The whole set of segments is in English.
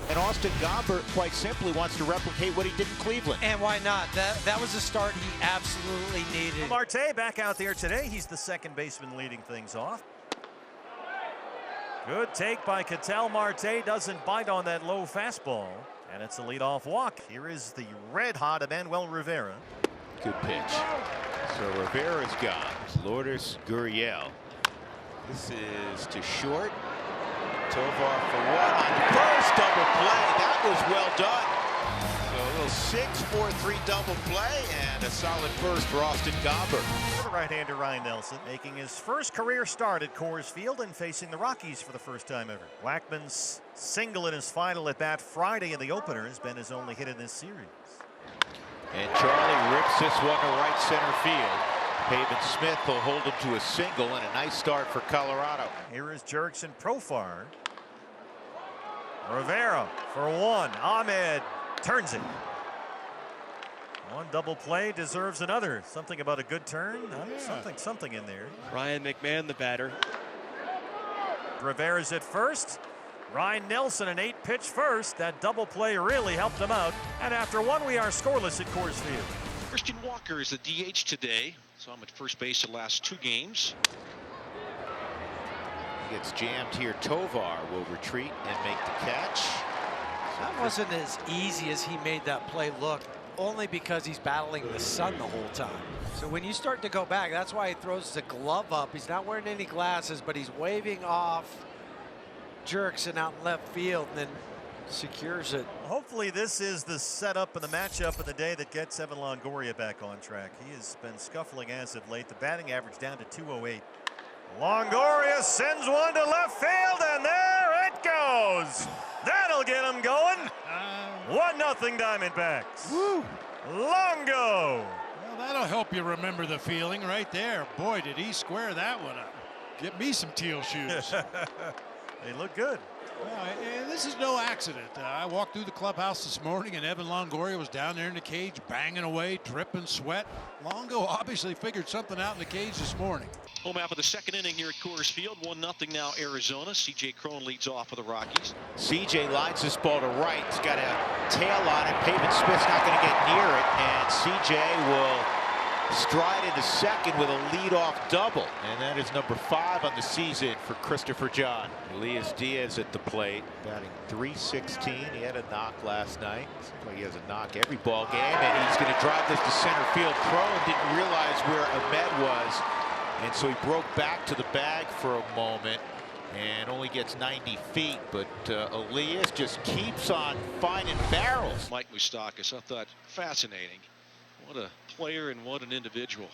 And Austin Gomber, quite simply, wants to replicate what he did in Cleveland. And why not? That was a start he absolutely needed. Marte back out there today. He's the second baseman leading things off. Good take by Ketel Marte. Doesn't bite on that low fastball. And it's a leadoff walk. Here is the red-hot Emmanuel Rivera. Good pitch. So Rivera's gone. Lourdes Gurriel. This is to short. Tovar for one on first, double play. That was well done. So a little 6-4-3 double play and a solid first for Austin Gomber. The right-hander Ryan Nelson making his first career start at Coors Field and facing the Rockies for the first time ever. Blackman's single in his final at bat Friday in the opener has been his only hit in this series. And Charlie rips this one to right center field. Pavin Smith will hold him to a single, and a nice start for Colorado. Here is Jurickson Profar. Rivera for one. Ahmed turns it. One double play deserves another. Something about a good turn. Something in there. Ryan McMahon, the batter. Rivera's at first. Ryan Nelson, an 8-pitch first. That double play really helped him out. And after one, we are scoreless at Coors Field. Christian Walker is the DH today. Saw him at first base the last 2 games. He gets jammed here. Tovar will retreat and make the catch. That wasn't as easy as he made that play look, only because he's battling the sun the whole time. So when you start to go back, that's why he throws the glove up. He's not wearing any glasses, but he's waving off Jurickson out in left field and then secures it. Hopefully this is the setup and the matchup of the day that gets Evan Longoria back on track. He has been scuffling as of late. The batting average down to 208. Longoria sends one to left field, and there it goes. That'll get him going. 1-0 Diamondbacks. Woo. Longo. Well, that'll help you remember the feeling right there. Boy, did he square that one up. Get me some teal shoes. They look good. And this is no accident. I walked through the clubhouse this morning and Evan Longoria was down there in the cage banging away, dripping sweat. Longo obviously figured something out in the cage this morning. Home half of the second inning here at Coors Field. 1-0 now Arizona. C.J. Cron leads off for the Rockies. C.J. lines this ball to right. He's got a tail on it. Pavin Smith's not going to get near it. And C.J. will stride into second with a leadoff double. And that is number 5 on the season for Christopher John. Elias Diaz at the plate, batting .316. He had a knock last night. Seems like he has a knock every ball game. And he's going to drive this to center field. Cron didn't realize where Ahmed was. And so he broke back to the bag for a moment and only gets 90 feet. But Elias just keeps on finding barrels. Mike Moustakas, I thought fascinating. What a player and what an individual.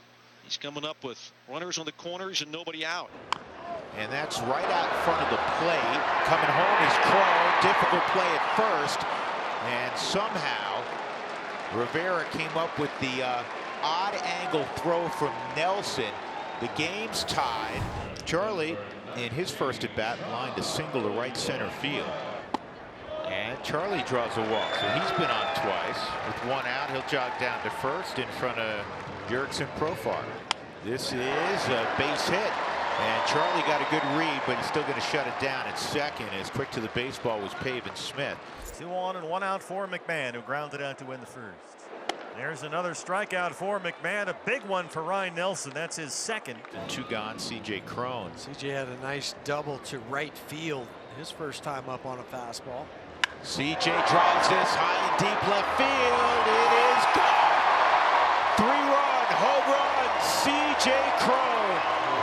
He's coming up with runners on the corners and nobody out. And that's right out in front of the plate. Coming home is Crow. Difficult play at first. And somehow Rivera came up with the odd angle throw from Nelson. The game's tied. Charlie, in his first at bat, lined a single to right center field. And Charlie draws a walk, so he's been on twice. With one out, he'll jog down to first in front of Jurickson Profar. This is a base hit. And Charlie got a good read, but he's still going to shut it down at second. As quick to the baseball was Pavin Smith. 2 on and 1 out for McMahon, who grounded out to win the first. There's another strikeout for McMahon, a big one for Ryan Nelson. That's his second. And 2 gone, C.J. Cron. C.J. had a nice double to right field his first time up on a fastball. C.J. drives this high and deep left field. It is gone. 3-run home run, C.J. Cron.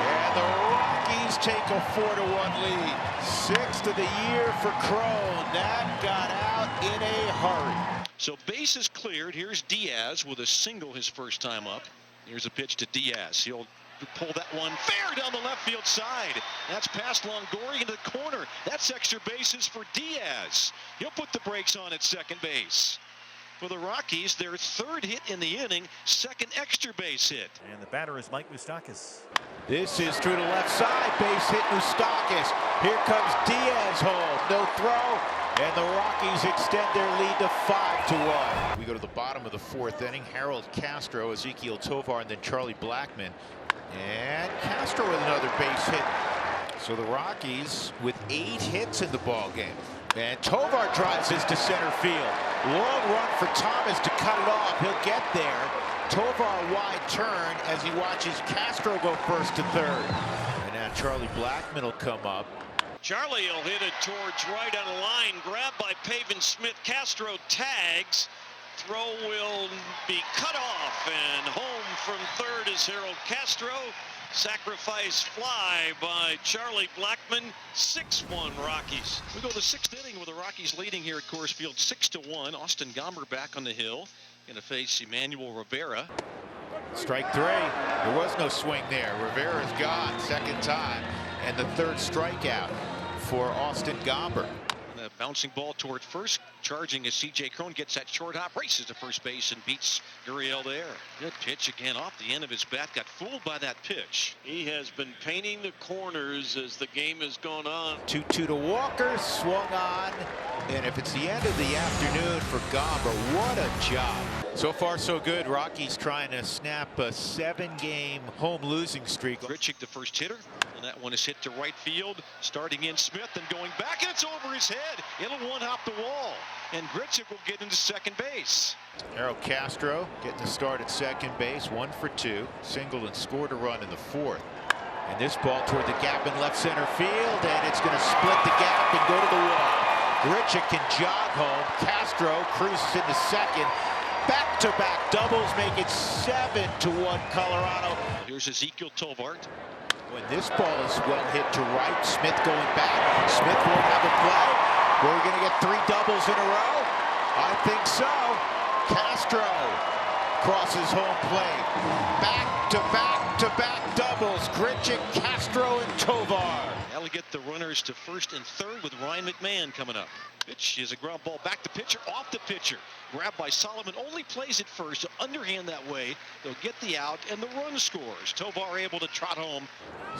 And the Rockies take a 4-1 lead. 6th of the year for Cron. That got out in a hurry. So bases cleared. Here's Diaz with a single his first time up. Here's a pitch to Diaz. He'll pull that one fair down the left field side. That's past Longoria into the corner. That's extra bases for Diaz. He'll put the brakes on at second base. For the Rockies, their 3rd hit in the inning, 2nd extra base hit. And the batter is Mike Moustakas. This is through the left side. Base hit Moustakas. Here comes Diaz home. No throw. And the Rockies extend their lead to 5-1. We go to the bottom of the 4th inning. Harold Castro, Ezekiel Tovar, and then Charlie Blackmon. And Castro with another base hit. So the Rockies with 8 hits in the ball game. And Tovar drives this to center field. Long run for Thomas to cut it off. He'll get there. Tovar wide turn as he watches Castro go first to third. And now Charlie Blackmon will come up. Charlie will hit it towards right on the line. Grabbed by Pavin Smith. Castro tags. Throw will be cut off. And home from third is Harold Castro. Sacrifice fly by Charlie Blackmon. 6-1 Rockies. We go to the sixth inning with the Rockies leading here at Coors Field 6-1. Austin Gomber back on the hill. Going to face Emmanuel Rivera. Strike three. There was no swing there. Rivera's gone second time. And the third strikeout for Austin Gomber. And a bouncing ball toward first. Charging as C.J. Cron gets that short hop, races to first base and beats Gurriel there. Good pitch again off the end of his bat. Got fooled by that pitch. He has been painting the corners as the game has gone on. 2-2 to Walker, swung on. And if it's the end of the afternoon for Gomber, what a job. So far so good. Rockies trying to snap a 7-game home losing streak. Grichuk, the first hitter. And that one is hit to right field. Starting in Smith and going back, and it's over his head. It'll one-hop the wall. And Grichuk will get into second base. Harold Castro getting the start at second base, 1 for 2. Singled and scored a run in the fourth. And this ball toward the gap in left center field, and it's going to split the gap and go to the wall. Grichuk can jog home. Castro cruises into second. Back-to-back doubles make it 7-1 Colorado. Here's Ezekiel Tovar. When this ball is well hit to right, Smith going back. Smith won't have a play. We're going to get 3 doubles in a row. I think so. Castro crosses home plate. Back-to-back doubles. Grichuk, Castro, and Tovar. That'll get the runners to first and third with Ryan McMahon coming up. Pitch is a ground ball back to pitcher, off the pitcher. Grabbed by Solomon, only plays it first, so underhand that way. They'll get the out, and the run scores. Tovar able to trot home.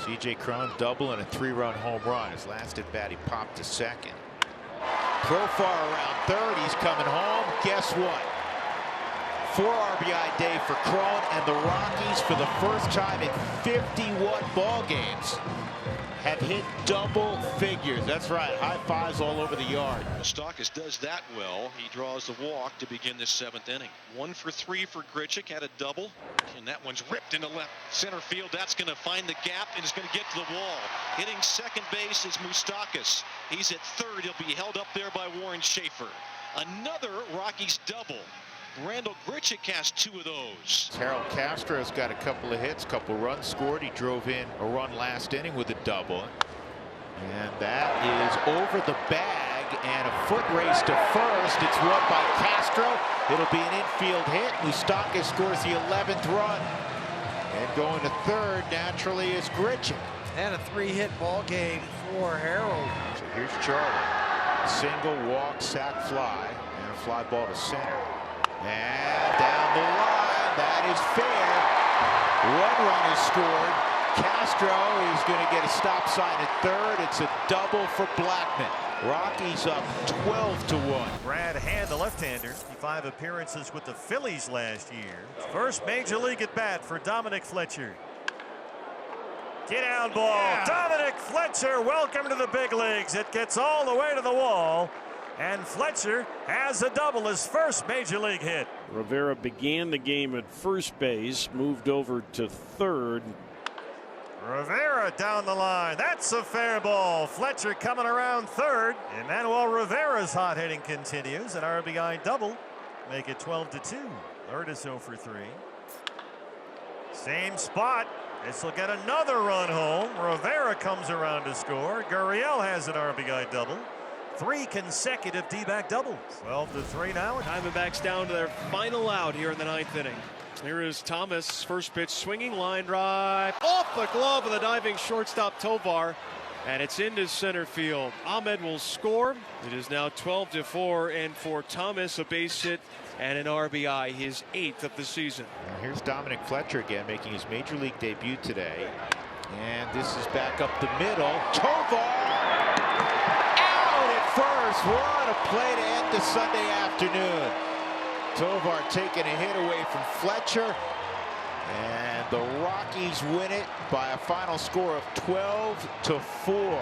C.J. Cron double and a 3-run home run. His last at bat, he popped to second. Profar around third, he's coming home. Guess what? 4 RBI day for Cron, and the Rockies, for the first time in 51 ball games, have hit double figures. That's right, high fives all over the yard. Moustakas does that well. He draws the walk to begin this 7th inning. 1 for 3 for Grichuk, had a double, and that one's ripped into left center field. That's going to find the gap and is going to get to the wall. Hitting second base is Moustakas. He's at third. He'll be held up there by Warren Schaefer. Another Rockies double. Randall Grichuk has 2 of those. Harold Castro's got a couple of hits, couple runs scored. He drove in a run last inning with a double. And that is over the bag, and a foot race to first. It's won by Castro. It'll be an infield hit. Moustakas scores the 11th run. And going to third, naturally, is Grichuk. And a 3-hit ball game for Harold. So here's Charlie. Single, walk, sac, fly, and a fly ball to center. And down the line, that is fair. 1 run is scored. Castro is going to get a stop sign at third. It's a double for Blackmon. Rockies up 12-1. Brad Hand, the left-hander, 5 appearances with the Phillies last year. First major league at bat for Dominic Fletcher. Get down ball. Yeah. Dominic Fletcher, welcome to the big leagues. It gets all the way to the wall. And Fletcher has a double, his first major league hit. Rivera began the game at first base, moved over to third. Rivera down the line. That's a fair ball. Fletcher coming around third. Emmanuel Rivera's hot hitting continues. An RBI double. Make it 12-2. Third is 0 for 3. Same spot. This will get another run home. Rivera comes around to score. Gurriel has an RBI double. 3 consecutive D-back doubles. 12-3 now. Diamondbacks down to their final out here in the 9th inning. Here is Thomas, first pitch, swinging line drive off the glove of the diving shortstop Tovar, and it's into center field. Ahmed will score. It is now 12-4, and for Thomas, a base hit and an RBI, his 8th of the season. Now here's Dominic Fletcher again, making his major league debut today, and this is back up the middle. Tovar out at first. What a play to end the Sunday afternoon. Tovar taking a hit away from Fletcher, and the Rockies win it by a final score of 12-4.